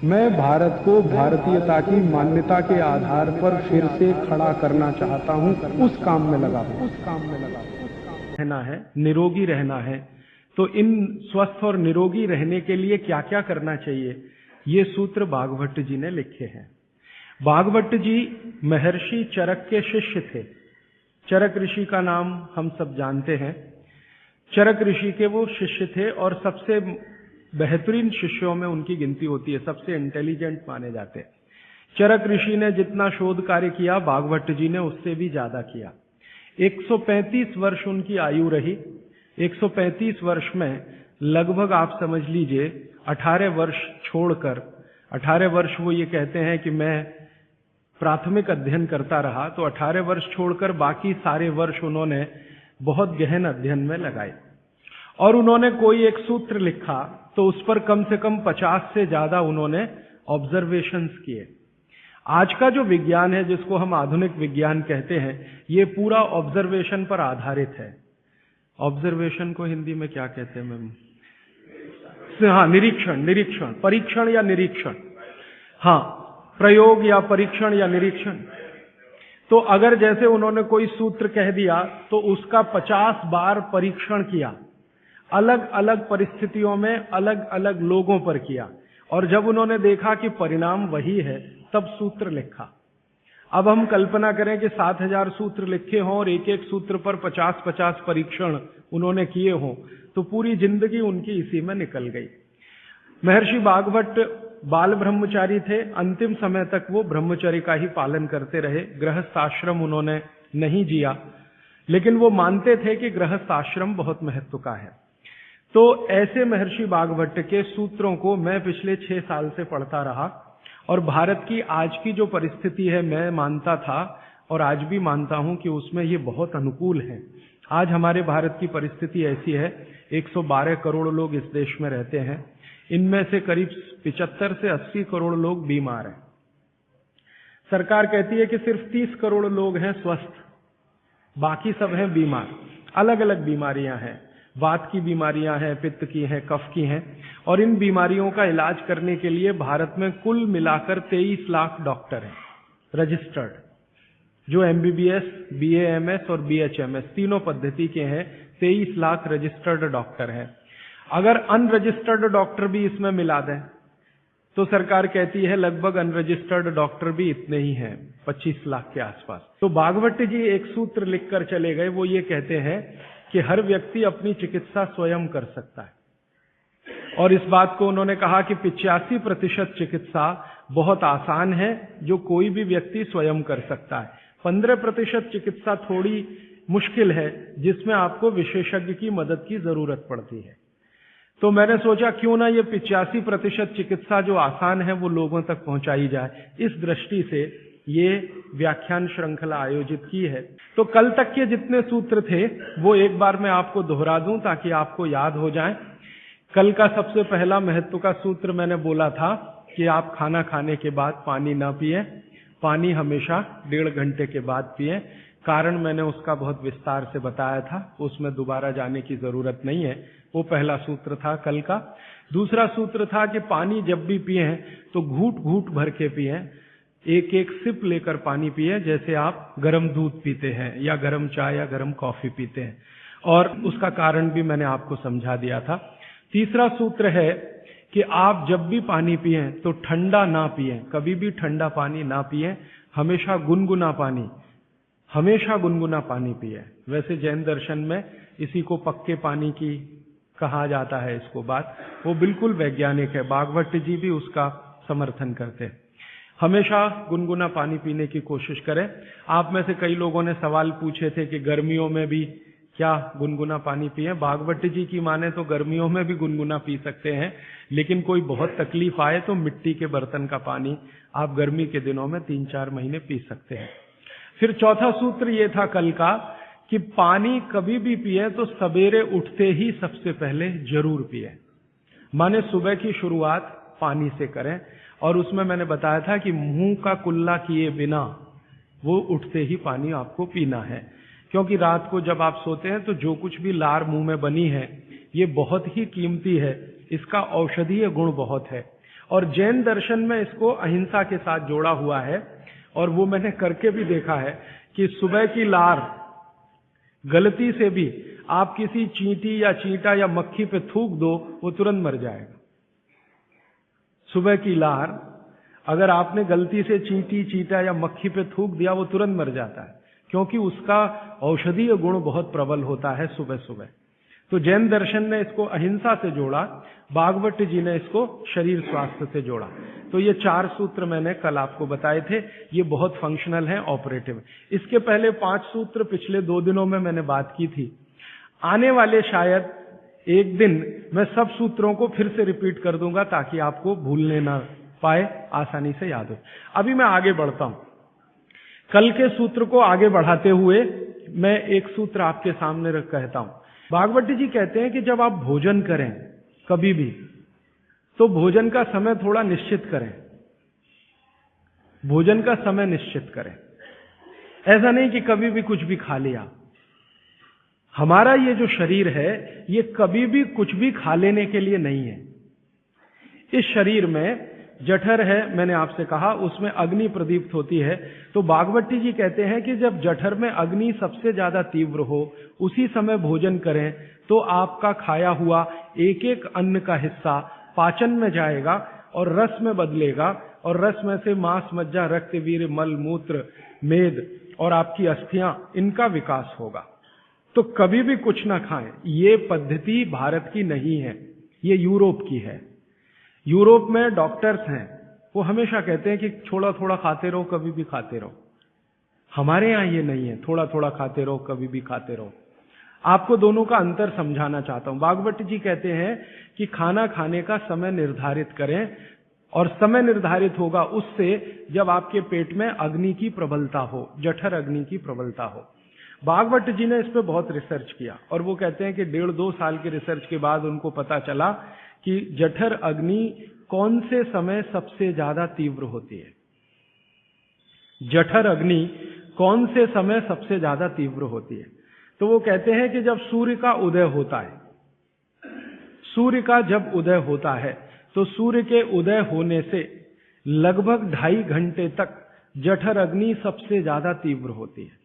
मैं भारत को भारतीयता की मान्यता के आधार पर फिर से खड़ा करना चाहता हूं, उस काम में लगा हूं। रहना है, निरोगी रहना है, तो इन स्वस्थ और निरोगी रहने के लिए क्या क्या करना चाहिए, ये सूत्र भागवत जी ने लिखे हैं। भागवत जी महर्षि चरक के शिष्य थे। चरक ऋषि का नाम हम सब जानते हैं। चरक ऋषि के वो शिष्य थे और सबसे बेहतरीन शिष्यों में उनकी गिनती होती है, सबसे इंटेलिजेंट माने जाते हैं। चरक ऋषि ने जितना शोध कार्य किया, भागवत जी ने उससे भी ज्यादा किया। 135 वर्ष उनकी आयु रही। 135 वर्ष में लगभग आप समझ लीजिए 18 वर्ष छोड़कर, 18 वर्ष वो ये कहते हैं कि मैं प्राथमिक अध्ययन करता रहा, तो 18 वर्ष छोड़कर बाकी सारे वर्ष उन्होंने बहुत गहन अध्ययन में लगाए। और उन्होंने कोई एक सूत्र लिखा तो उस पर कम से कम 50 से ज्यादा उन्होंने ऑब्जर्वेशंस किए। आज का जो विज्ञान है, जिसको हम आधुनिक विज्ञान कहते हैं, ये पूरा ऑब्जर्वेशन पर आधारित है। ऑब्जर्वेशन को हिंदी में क्या कहते हैं मैम? हाँ, निरीक्षण, परीक्षण या निरीक्षण। हाँ, प्रयोग या परीक्षण या निरीक्षण। तो अगर जैसे उन्होंने कोई सूत्र कह दिया तो उसका 50 बार परीक्षण किया, अलग अलग परिस्थितियों में अलग अलग लोगों पर किया, और जब उन्होंने देखा कि परिणाम वही है, तब सूत्र लिखा। अब हम कल्पना करें कि 7000 सूत्र लिखे हों और एक एक सूत्र पर 50-50 परीक्षण उन्होंने किए हों, तो पूरी जिंदगी उनकी इसी में निकल गई। महर्षि भागवत बाल ब्रह्मचारी थे। अंतिम समय तक वो ब्रह्मचर्य का ही पालन करते रहे। गृहस्थ आश्रम उन्होंने नहीं जिया, लेकिन वो मानते थे कि गृहस्थ आश्रम बहुत महत्व का है। तो ऐसे महर्षि भागवत के सूत्रों को मैं पिछले 6 साल से पढ़ता रहा, और भारत की आज की जो परिस्थिति है, मैं मानता था और आज भी मानता हूं कि उसमें ये बहुत अनुकूल है। आज हमारे भारत की परिस्थिति ऐसी है, 112 करोड़ लोग इस देश में रहते हैं। इनमें से करीब 75 से 80 करोड़ लोग बीमार हैं। सरकार कहती है कि सिर्फ 30 करोड़ लोग हैं स्वस्थ, बाकी सब हैं बीमार। अलग अलग बीमारियां हैं, वात की बीमारियां हैं, पित्त की हैं, कफ की हैं, और इन बीमारियों का इलाज करने के लिए भारत में कुल मिलाकर 23 लाख डॉक्टर हैं रजिस्टर्ड, जो MBBS, BAMS और BHMS तीनों पद्धति के हैं। 23 लाख रजिस्टर्ड डॉक्टर हैं। अगर अनरजिस्टर्ड डॉक्टर भी इसमें मिला दें तो सरकार कहती है लगभग अनरजिस्टर्ड डॉक्टर भी इतने ही हैं, 25 लाख के आसपास। तो भागवत जी एक सूत्र लिखकर चले गए, वो ये कहते हैं कि हर व्यक्ति अपनी चिकित्सा स्वयं कर सकता है। और इस बात को उन्होंने कहा कि 85% चिकित्सा बहुत आसान है, जो कोई भी व्यक्ति स्वयं कर सकता है। 15% चिकित्सा थोड़ी मुश्किल है, जिसमें आपको विशेषज्ञ की मदद की जरूरत पड़ती है। तो मैंने सोचा क्यों ना ये 85% चिकित्सा जो आसान है वो लोगों तक पहुंचाई जाए। इस दृष्टि से ये व्याख्यान श्रृंखला आयोजित की है। तो कल तक के जितने सूत्र थे वो एक बार मैं आपको दोहरा दूं ताकि आपको याद हो जाए। कल का सबसे पहला महत्व का सूत्र मैंने बोला था कि आप खाना खाने के बाद पानी ना पिए, पानी हमेशा 1.5 घंटे के बाद पिए। कारण मैंने उसका बहुत विस्तार से बताया था, उसमें दोबारा जाने की जरूरत नहीं है। वो पहला सूत्र था कल का। दूसरा सूत्र था कि पानी जब भी पिए तो घूट घूट भर के पिए, एक एक सिप लेकर पानी पिए, जैसे आप गर्म दूध पीते हैं या गर्म चाय या गर्म कॉफी पीते हैं, और उसका कारण भी मैंने आपको समझा दिया था। तीसरा सूत्र है कि आप जब भी पानी पिए तो ठंडा ना पिए, कभी भी ठंडा पानी ना पिए, हमेशा गुनगुना पानी पिए। वैसे जैन दर्शन में इसी को पक्के पानी की कहा जाता है, इसको बात वो बिल्कुल वैज्ञानिक है। भागवत जी भी उसका समर्थन करते हैं। हमेशा गुनगुना पानी पीने की कोशिश करें। आप में से कई लोगों ने सवाल पूछे थे कि गर्मियों में भी क्या गुनगुना पानी पिए। भागवत जी की माने तो गर्मियों में भी गुनगुना पी सकते हैं, लेकिन कोई बहुत तकलीफ आए तो मिट्टी के बर्तन का पानी आप गर्मी के दिनों में 3-4 महीने पी सकते हैं। फिर चौथा सूत्र ये था कल का कि पानी कभी भी पिए तो सवेरे उठते ही सबसे पहले जरूर पिए, माने सुबह की शुरुआत पानी से करें। और उसमें मैंने बताया था कि मुंह का कुल्ला किए बिना वो उठते ही पानी आपको पीना है, क्योंकि रात को जब आप सोते हैं तो जो कुछ भी लार मुंह में बनी है ये बहुत ही कीमती है, इसका औषधीय गुण बहुत है। और जैन दर्शन में इसको अहिंसा के साथ जोड़ा हुआ है, और वो मैंने करके भी देखा है कि सुबह की लार गलती से भी आप किसी चींटी या चींटा या मक्खी पे थूक दो, वो तुरंत मर जाएगा। सुबह की लार अगर आपने गलती से चींटी, चींटा या मक्खी पे थूक दिया, वो तुरंत मर जाता है, क्योंकि उसका औषधीय गुण बहुत प्रबल होता है सुबह सुबह। तो जैन दर्शन ने इसको अहिंसा से जोड़ा, भागवत जी ने इसको शरीर स्वास्थ्य से जोड़ा। तो ये 4 सूत्र मैंने कल आपको बताए थे, ये बहुत फंक्शनल है, ऑपरेटिव। इसके पहले 5 सूत्र पिछले 2 दिनों में मैंने बात की थी। आने वाले शायद एक दिन मैं सब सूत्रों को फिर से रिपीट कर दूंगा, ताकि आपको भूलने ना पाए, आसानी से याद हो। अभी मैं आगे बढ़ता हूं। कल के सूत्र को आगे बढ़ाते हुए मैं एक सूत्र आपके सामने रख कहता हूं। भागवत जी कहते हैं कि जब आप भोजन करें कभी भी, तो भोजन का समय थोड़ा निश्चित करें। भोजन का समय निश्चित करें। ऐसा नहीं कि कभी भी कुछ भी खा लिया। हमारा ये जो शरीर है, ये कभी भी कुछ भी खा लेने के लिए नहीं है। इस शरीर में जठर है, मैंने आपसे कहा, उसमें अग्नि प्रदीप्त होती है। तो भागवती जी कहते हैं कि जब जठर में अग्नि सबसे ज्यादा तीव्र हो, उसी समय भोजन करें, तो आपका खाया हुआ एक एक अन्न का हिस्सा पाचन में जाएगा और रस में बदलेगा, और रस में से मांस, मज्जा, रक्त, वीर्य, मल, मूत्र, मेद और आपकी अस्थियां, इनका विकास होगा। तो कभी भी कुछ ना खाएं। ये पद्धति भारत की नहीं है, ये यूरोप की है। यूरोप में डॉक्टर्स हैं, वो हमेशा कहते हैं कि थोड़ा थोड़ा खाते रहो, कभी भी खाते रहो। हमारे यहां ये नहीं है, थोड़ा थोड़ा खाते रहो, कभी भी खाते रहो। आपको दोनों का अंतर समझाना चाहता हूं। भागवत जी कहते हैं कि खाना खाने का समय निर्धारित करें, और समय निर्धारित होगा उससे जब आपके पेट में अग्नि की प्रबलता हो, जठर अग्नि की प्रबलता हो। भागवत जी ने इस पे बहुत रिसर्च किया, और वो कहते हैं कि 1.5-2 साल के रिसर्च के बाद उनको पता चला कि जठर अग्नि कौन से समय सबसे ज्यादा तीव्र होती है। जठर अग्नि कौन से समय सबसे ज्यादा तीव्र होती है? तो वो कहते हैं कि जब सूर्य का उदय होता है, सूर्य का जब उदय होता है, तो सूर्य के उदय होने से लगभग 2.5 घंटे तक जठर अग्नि सबसे ज्यादा तीव्र होती है।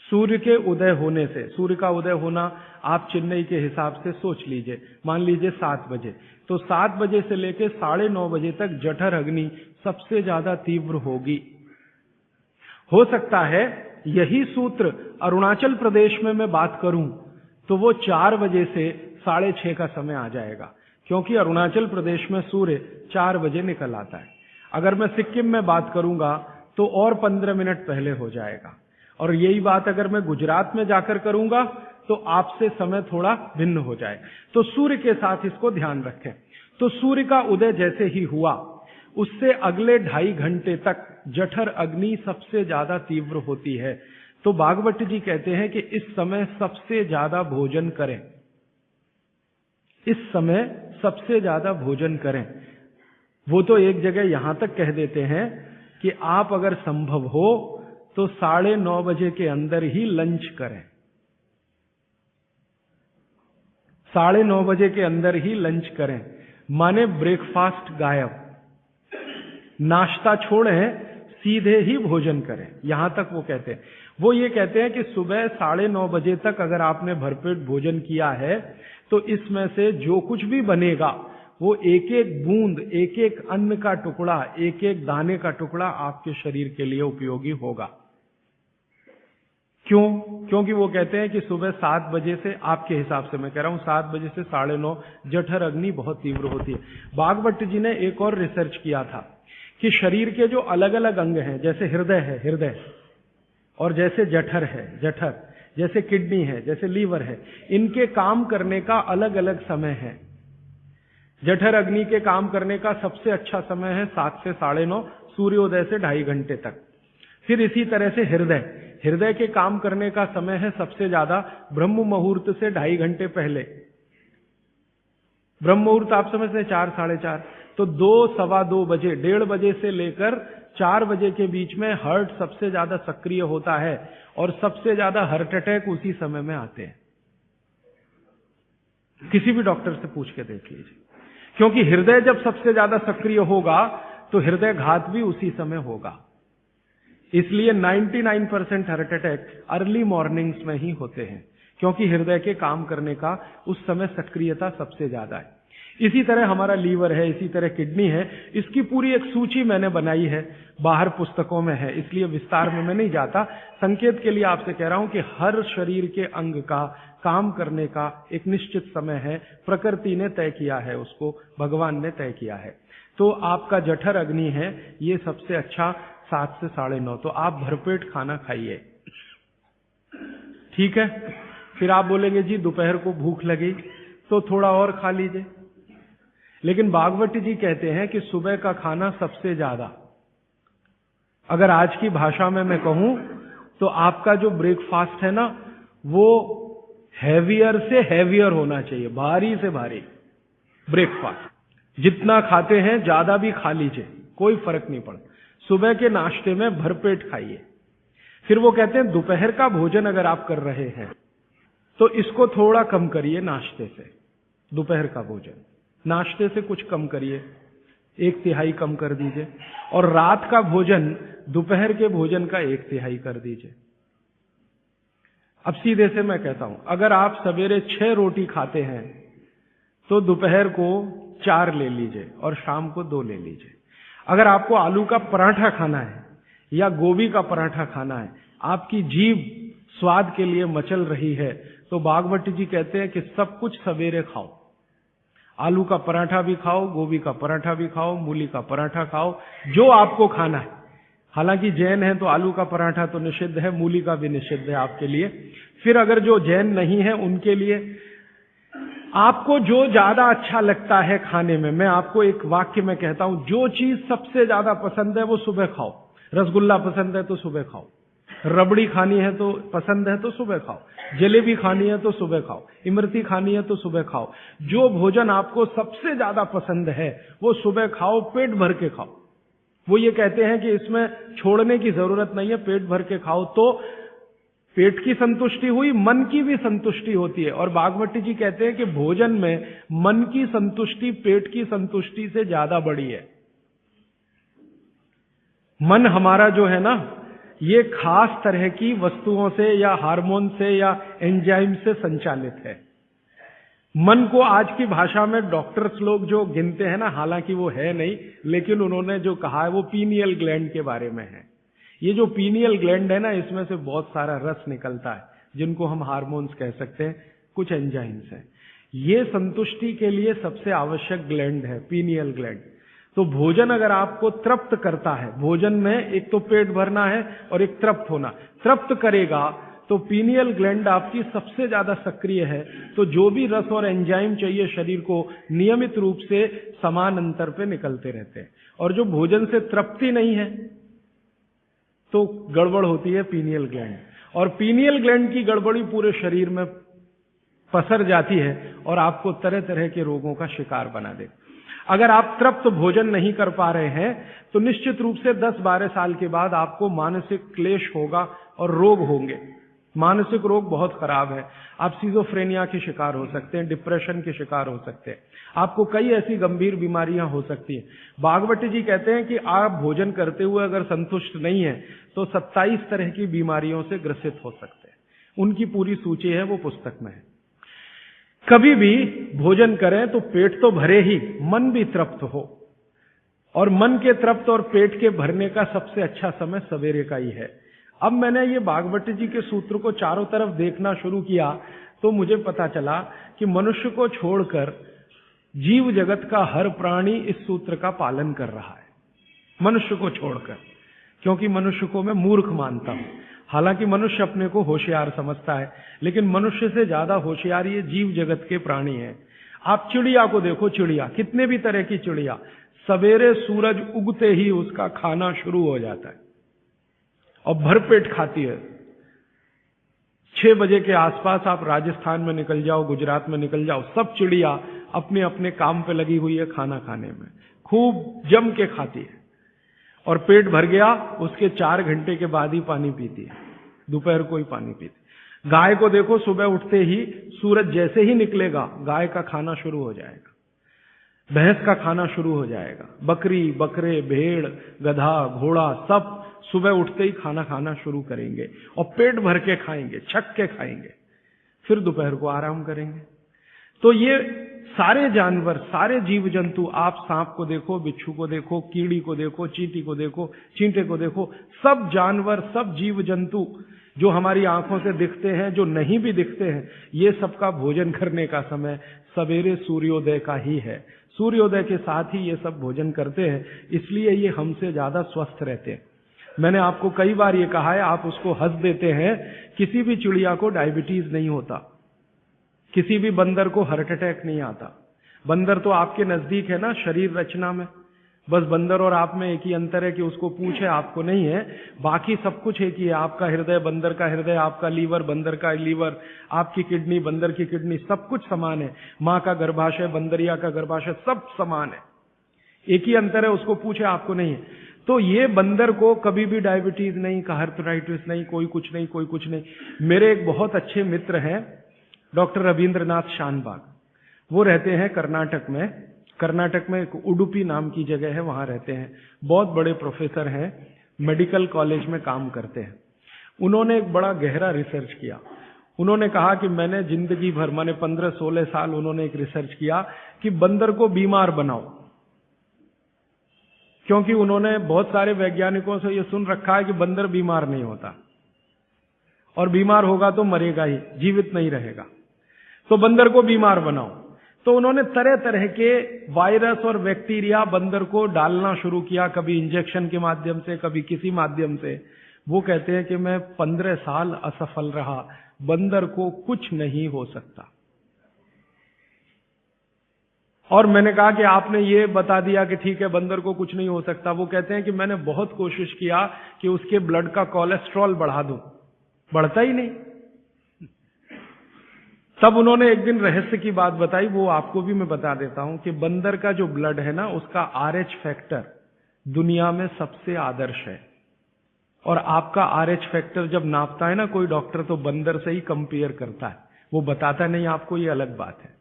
सूर्य के उदय होने से, सूर्य का उदय होना आप चेन्नई के हिसाब से सोच लीजिए, मान लीजिए 7 बजे, तो 7 बजे से लेकर 9:30 बजे तक जठर अग्नि सबसे ज्यादा तीव्र होगी। हो सकता है यही सूत्र अरुणाचल प्रदेश में मैं बात करूं तो वो 4 बजे से 6:30 का समय आ जाएगा, क्योंकि अरुणाचल प्रदेश में सूर्य 4 बजे निकल आता है। अगर मैं सिक्किम में बात करूंगा तो और 15 मिनट पहले हो जाएगा, और यही बात अगर मैं गुजरात में जाकर करूंगा तो आपसे समय थोड़ा भिन्न हो जाए। तो सूर्य के साथ इसको ध्यान रखें। तो सूर्य का उदय जैसे ही हुआ, उससे अगले 2.5 घंटे तक जठर अग्नि सबसे ज्यादा तीव्र होती है। तो भागवत जी कहते हैं कि इस समय सबसे ज्यादा भोजन करें, इस समय सबसे ज्यादा भोजन करें। वो तो एक जगह यहां तक कह देते हैं कि आप अगर संभव हो तो 9:30 बजे के अंदर ही लंच करें। 9:30 बजे के अंदर ही लंच करें, माने ब्रेकफास्ट गायब, नाश्ता छोड़ें, सीधे ही भोजन करें। यहां तक वो कहते हैं। वो ये कहते हैं कि सुबह 9:30 बजे तक अगर आपने भरपेट भोजन किया है, तो इसमें से जो कुछ भी बनेगा वो एक एक बूंद, एक एक अन्न का टुकड़ा, एक एक दाने का टुकड़ा आपके शरीर के लिए उपयोगी होगा। क्यों? क्योंकि वो कहते हैं कि सुबह 7 बजे से, आपके हिसाब से मैं कह रहा हूं, 7 बजे से 9:30 जठर अग्नि बहुत तीव्र होती है। भागवत जी ने एक और रिसर्च किया था कि शरीर के जो अलग अलग अंग हैं, जैसे हृदय है, हृदय, और जैसे जठर है, जठर, जैसे किडनी है, जैसे लीवर है, इनके काम करने का अलग अलग समय है। जठर अग्नि के काम करने का सबसे अच्छा समय है 7 से 9:30, सूर्योदय से 2.5 घंटे तक। फिर इसी तरह से हृदय, हृदय के काम करने का समय है सबसे ज्यादा ब्रह्म मुहूर्त से 2.5 घंटे पहले। ब्रह्म मुहूर्त आप समझते हैं 4, 4:30, तो 2, सवा 2 बजे, 1:30 बजे से लेकर 4 बजे के बीच में हार्ट सबसे ज्यादा सक्रिय होता है, और सबसे ज्यादा हार्ट अटैक उसी समय में आते हैं। किसी भी डॉक्टर से पूछ के देख लीजिए, क्योंकि हृदय जब सबसे ज्यादा सक्रिय होगा तो हृदय घात भी उसी समय होगा। इसलिए 99% हार्ट अटैक अर्ली मॉर्निंग्स में ही होते हैं, क्योंकि हृदय के काम करने का उस समय सक्रियता सबसे ज्यादा है। इसी तरह हमारा लीवर है, इसी तरह किडनी है। इसकी पूरी एक सूची मैंने बनाई है, बाहर पुस्तकों में है, इसलिए विस्तार में मैं नहीं जाता। संकेत के लिए आपसे कह रहा हूं कि हर शरीर के अंग का काम करने का एक निश्चित समय है, प्रकृति ने तय किया है, उसको भगवान ने तय किया है। तो आपका जठर अग्नि है, ये सबसे अच्छा 7 से 9:30, तो आप भरपेट खाना खाइए, ठीक है। फिर आप बोलेंगे जी दोपहर को भूख लगी तो थोड़ा और खा लीजिए, लेकिन भागवती जी कहते हैं कि सुबह का खाना सबसे ज्यादा, अगर आज की भाषा में मैं कहूं तो आपका जो ब्रेकफास्ट है ना, वो हैवियर से हैवियर होना चाहिए, भारी से भारी ब्रेकफास्ट। जितना खाते हैं ज्यादा भी खा लीजिए, कोई फर्क नहीं पड़ता। सुबह के नाश्ते में भरपेट खाइए। फिर वो कहते हैं दोपहर का भोजन अगर आप कर रहे हैं तो इसको थोड़ा कम करिए, नाश्ते से दोपहर का भोजन नाश्ते से कुछ कम करिए, 1/3 कम कर दीजिए, और रात का भोजन दोपहर के भोजन का 1/3 कर दीजिए। अब सीधे से मैं कहता हूं, अगर आप सवेरे 6 रोटी खाते हैं तो दोपहर को 4 ले लीजिए और शाम को 2 ले लीजिए। अगर आपको आलू का पराठा खाना है या गोभी का पराठा खाना है, आपकी जीभ स्वाद के लिए मचल रही है, तो भागवत जी कहते हैं कि सब कुछ सवेरे खाओ। आलू का पराठा भी खाओ, गोभी का पराठा भी खाओ, मूली का पराठा खाओ, जो आपको खाना है। हालांकि जैन है तो आलू का पराठा तो निषिद्ध है, मूली का भी निषिद्ध है आपके लिए। फिर अगर जो जैन नहीं है उनके लिए आपको जो ज्यादा अच्छा लगता है खाने में, मैं आपको एक वाक्य में कहता हूं, जो चीज सबसे ज्यादा पसंद है वो सुबह खाओ। रसगुल्ला पसंद है तो सुबह खाओ, रबड़ी खानी है तो पसंद है तो सुबह खाओ, जलेबी खानी है तो सुबह खाओ, इमरती खानी है तो सुबह खाओ। जो भोजन आपको सबसे ज्यादा पसंद है वो सुबह खाओ, पेट भर के खाओ। वो ये कहते हैं कि इसमें छोड़ने की जरूरत नहीं है, पेट भर के खाओ तो पेट की संतुष्टि हुई, मन की भी संतुष्टि होती है। और भागवती जी कहते हैं कि भोजन में मन की संतुष्टि पेट की संतुष्टि से ज्यादा बड़ी है। मन हमारा जो है ना, ये खास तरह की वस्तुओं से या हार्मोन से या एंजाइम से संचालित है। मन को आज की भाषा में डॉक्टर्स लोग जो गिनते हैं ना, हालांकि वो है नहीं, लेकिन उन्होंने जो कहा है वो पीनियल ग्लैंड के बारे में है। ये जो पीनियल ग्लैंड है ना, इसमें से बहुत सारा रस निकलता है, जिनको हम हार्मोन्स कह सकते हैं, कुछ एंजाइम्स हैं। ये संतुष्टि के लिए सबसे आवश्यक ग्लैंड है पीनियल ग्लैंड। तो भोजन अगर आपको तृप्त करता है, भोजन में एक तो पेट भरना है और एक तृप्त होना, तृप्त करेगा तो पीनियल ग्लैंड आपकी सबसे ज्यादा सक्रिय है। तो जो भी रस और एंजाइम चाहिए शरीर को, नियमित रूप से समान अंतर पे निकलते रहते हैं। और जो भोजन से तृप्ति नहीं है तो गड़बड़ होती है पीनियल ग्लैंड, और पीनियल ग्लैंड की गड़बड़ी पूरे शरीर में पसर जाती है और आपको तरह तरह के रोगों का शिकार बना दे। अगर आप तृप्त भोजन नहीं कर पा रहे हैं तो निश्चित रूप से 10-12 साल के बाद आपको मानसिक क्लेश होगा और रोग होंगे। मानसिक रोग बहुत खराब है। आप सिजोफ्रेनिया के शिकार हो सकते हैं, डिप्रेशन के शिकार हो सकते हैं, आपको कई ऐसी गंभीर बीमारियां हो सकती हैं। भागवती जी कहते हैं कि आप भोजन करते हुए अगर संतुष्ट नहीं है तो 27 तरह की बीमारियों से ग्रसित हो सकते हैं। उनकी पूरी सूची है, वो पुस्तक में है। कभी भी भोजन करें तो पेट तो भरे ही, मन भी तृप्त हो, और मन के तृप्त और पेट के भरने का सबसे अच्छा समय सवेरे का ही है। अब मैंने ये भागवती जी के सूत्र को चारों तरफ देखना शुरू किया तो मुझे पता चला कि मनुष्य को छोड़कर जीव जगत का हर प्राणी इस सूत्र का पालन कर रहा है, मनुष्य को छोड़कर, क्योंकि मनुष्य को मैं मूर्ख मानता हूं। हालांकि मनुष्य अपने को होशियार समझता है, लेकिन मनुष्य से ज्यादा होशियार ये जीव जगत के प्राणी हैं। आप चिड़िया को देखो, चिड़िया, कितने भी तरह की चिड़िया, सवेरे सूरज उगते ही उसका खाना शुरू हो जाता है और भरपेट खाती है। 6 बजे के आसपास आप राजस्थान में निकल जाओ, गुजरात में निकल जाओ, सब चिड़िया अपने अपने काम पे लगी हुई है, खाना खाने में खूब जम के खाती है, और पेट भर गया उसके 4 घंटे के बाद ही पानी पीती है, दोपहर को ही पानी पीती। गाय को देखो, सुबह उठते ही सूरज जैसे ही निकलेगा गाय का खाना शुरू हो जाएगा। भैंस का खाना शुरू हो जाएगा, बकरी, बकरे, भेड़, गधा, घोड़ा सब सुबह उठते ही खाना खाना शुरू करेंगे और पेट भर के खाएंगे, छक के खाएंगे, फिर दोपहर को आराम करेंगे। तो ये सारे जानवर, सारे जीव जंतु, आप सांप को देखो, बिच्छू को देखो, कीड़ी को देखो, चींटी को देखो, चींटे को देखो, सब जानवर, सब जीव जंतु जो हमारी आंखों से दिखते हैं, जो नहीं भी दिखते हैं, ये सबका भोजन करने का समय सवेरे सूर्योदय का ही है। सूर्योदय के साथ ही ये सब भोजन करते हैं, इसलिए ये हमसे ज्यादा स्वस्थ रहते हैं। मैंने आपको कई बार ये कहा है, आप उसको हंस देते हैं, किसी भी चिड़िया को डायबिटीज नहीं होता, किसी भी बंदर को हार्ट अटैक नहीं आता। बंदर तो आपके नजदीक है ना शरीर रचना में, बस बंदर और आप में एक ही अंतर है कि उसको पूंछ है, आपको नहीं है, बाकी सब कुछ एक ही है। आपका हृदय बंदर का हृदय, आपका लीवर बंदर का लीवर, आपकी किडनी बंदर की किडनी, सब कुछ समान है। मां का गर्भाशय, बंदरिया का गर्भाशय, सब समान है, एक ही अंतर है, उसको पूछे, आपको नहीं है। तो ये बंदर को कभी भी डायबिटीज नहीं, हार्टराइटिस नहीं, कोई कुछ नहीं, कोई कुछ नहीं। मेरे एक बहुत अच्छे मित्र हैं डॉक्टर रविंद्रनाथ शानबाग, वो रहते हैं कर्नाटक में। कर्नाटक में एक उडुपी नाम की जगह है, वहां रहते हैं, बहुत बड़े प्रोफेसर हैं, मेडिकल कॉलेज में काम करते हैं। उन्होंने एक बड़ा गहरा रिसर्च किया। उन्होंने कहा कि मैंने जिंदगी भर, माने 15-16 साल उन्होंने एक रिसर्च किया कि बंदर को बीमार बनाओ, क्योंकि उन्होंने बहुत सारे वैज्ञानिकों से यह सुन रखा है कि बंदर बीमार नहीं होता, और बीमार होगा तो मरेगा ही, जीवित नहीं रहेगा। तो बंदर को बीमार बनाओ। तो उन्होंने तरह तरह के वायरस और बैक्टीरिया बंदर को डालना शुरू किया, कभी इंजेक्शन के माध्यम से, कभी किसी माध्यम से। वो कहते हैं कि मैं 15 साल असफल रहा, बंदर को कुछ नहीं हो सकता। और मैंने कहा कि आपने ये बता दिया कि ठीक है बंदर को कुछ नहीं हो सकता। वो कहते हैं कि मैंने बहुत कोशिश किया कि उसके ब्लड का कोलेस्ट्रॉल बढ़ा दूं, बढ़ता ही नहीं। तब उन्होंने एक दिन रहस्य की बात बताई, वो आपको भी मैं बता देता हूं कि बंदर का जो ब्लड है ना, उसका RH फैक्टर दुनिया में सबसे आदर्श है। और आपका RH फैक्टर जब नापता है ना कोई डॉक्टर, तो बंदर से ही कंपेयर करता है, वो बताता नहीं आपको, ये अलग बात है,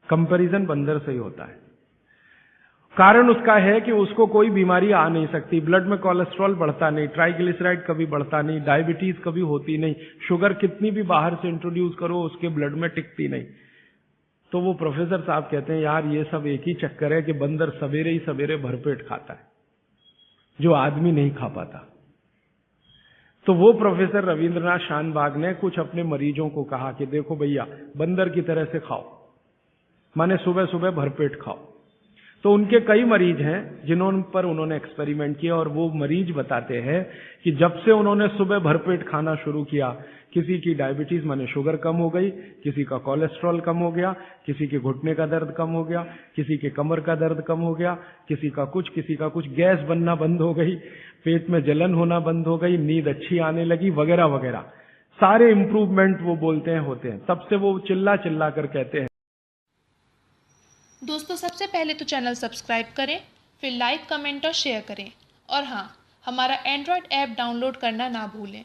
कंपैरिजन बंदर से ही होता है। कारण उसका है कि उसको कोई बीमारी आ नहीं सकती, ब्लड में कोलेस्ट्रॉल बढ़ता नहीं, ट्राइग्लिसराइड कभी बढ़ता नहीं, डायबिटीज कभी होती नहीं, शुगर कितनी भी बाहर से इंट्रोड्यूस करो उसके ब्लड में टिकती नहीं। तो वो प्रोफेसर साहब कहते हैं यार ये सब एक ही चक्कर है कि बंदर सवेरे ही सवेरे भरपेट खाता है, जो आदमी नहीं खा पाता। तो वो प्रोफेसर रविंद्रनाथ शानबाग ने कुछ अपने मरीजों को कहा कि देखो भैया, बंदर की तरह से खाओ, माने सुबह सुबह भरपेट खाओ। तो उनके कई मरीज हैं जिन्होंने पर उन्होंने एक्सपेरिमेंट किया, और वो मरीज बताते हैं कि जब से उन्होंने सुबह भरपेट खाना शुरू किया, किसी की डायबिटीज माने शुगर कम हो गई, किसी का कोलेस्ट्रॉल कम हो गया, किसी के घुटने का दर्द कम हो गया, किसी के कमर का दर्द कम हो गया, किसी का कुछ, गैस बनना बंद हो गई, पेट में जलन होना बंद हो गई, नींद अच्छी आने लगी, वगैरह वगैरह सारे इंप्रूवमेंट वो बोलते हैं होते हैं। तब से वो चिल्ला चिल्ला कर कहते हैं। दोस्तों सबसे पहले तो चैनल सब्सक्राइब करें, फिर लाइक, कमेंट और शेयर करें, और हाँ, हमारा एंड्रॉयड ऐप डाउनलोड करना ना भूलें।